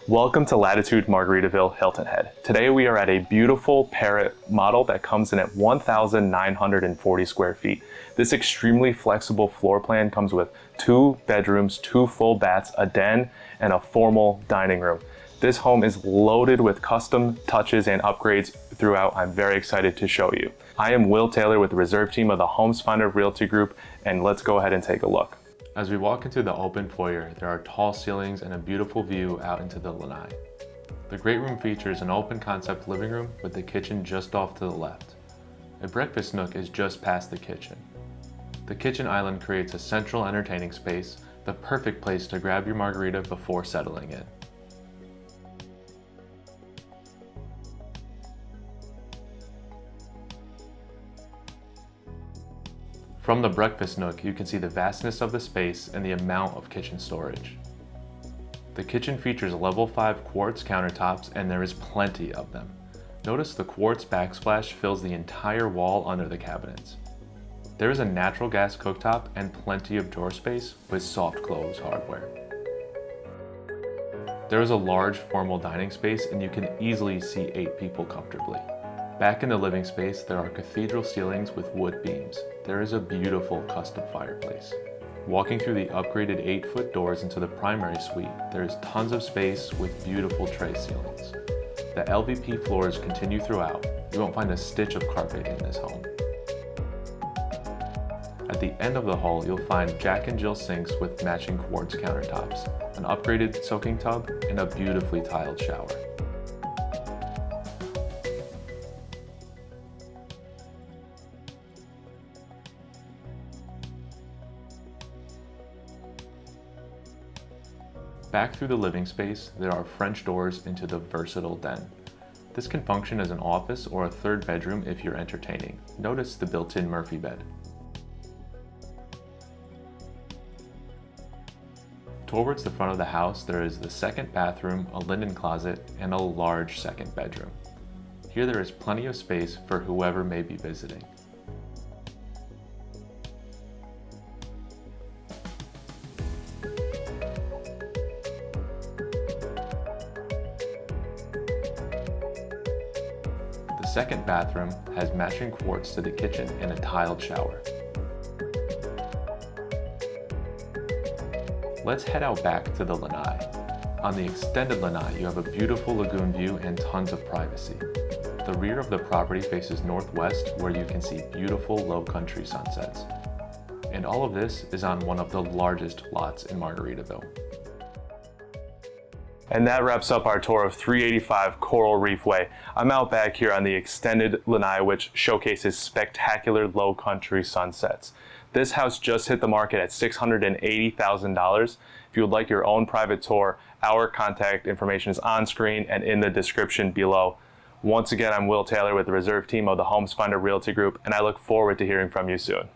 Welcome to Latitude Margaritaville Hilton Head. Today we are at a beautiful Parrot Model that comes in at 1,940 square feet. This extremely flexible floor plan comes with 2 bedrooms, 2 full baths, a den, and a formal dining room. This home is loaded with custom touches and upgrades throughout. I'm very excited to show you. I am Will Taylor with the reserve team of the Homesfinder Realty Group, and let's go ahead and take a look. As we walk into the open foyer, there are tall ceilings and a beautiful view out into the Lanai. The great room features an open concept living room with the kitchen just off to the left. A breakfast nook is just past the kitchen. The kitchen island creates a central entertaining space, the perfect place to grab your margarita before settling in. From the breakfast nook, you can see the vastness of the space and the amount of kitchen storage. The kitchen features level 5 quartz countertops, and there is plenty of them. Notice the quartz backsplash fills the entire wall under the cabinets. There is a natural gas cooktop and plenty of drawer space with soft close hardware. There is a large formal dining space, and you can easily see 8 people comfortably. Back in the living space, there are cathedral ceilings with wood beams. There is a beautiful custom fireplace. Walking through the upgraded 8-foot doors into the primary suite, there is tons of space with beautiful tray ceilings. The LVP floors continue throughout. You won't find a stitch of carpet in this home. At the end of the hall, you'll find Jack and Jill sinks with matching quartz countertops, an upgraded soaking tub, and a beautifully tiled shower. Back through the living space, there are French doors into the versatile den. This can function as an office or a third bedroom if you're entertaining. Notice the built-in Murphy bed. Towards the front of the house, there is the second bathroom, a linen closet, and a large second bedroom. Here there is plenty of space for whoever may be visiting. The second bathroom has matching quartz to the kitchen and a tiled shower. Let's head out back to the Lanai. On the extended Lanai, you have a beautiful lagoon view and tons of privacy. The rear of the property faces northwest, where you can see beautiful low country sunsets. And all of this is on one of the largest lots in Margaritaville. And that wraps up our tour of 385 Coral Reef Way. I'm out back here on the extended Lanai, which showcases spectacular low country sunsets. This house just hit the market at $680,000. If you would like your own private tour, our contact information is on screen and in the description below. Once again, I'm Will Taylor with the reserve team of the Homesfinder Realty Group, and I look forward to hearing from you soon.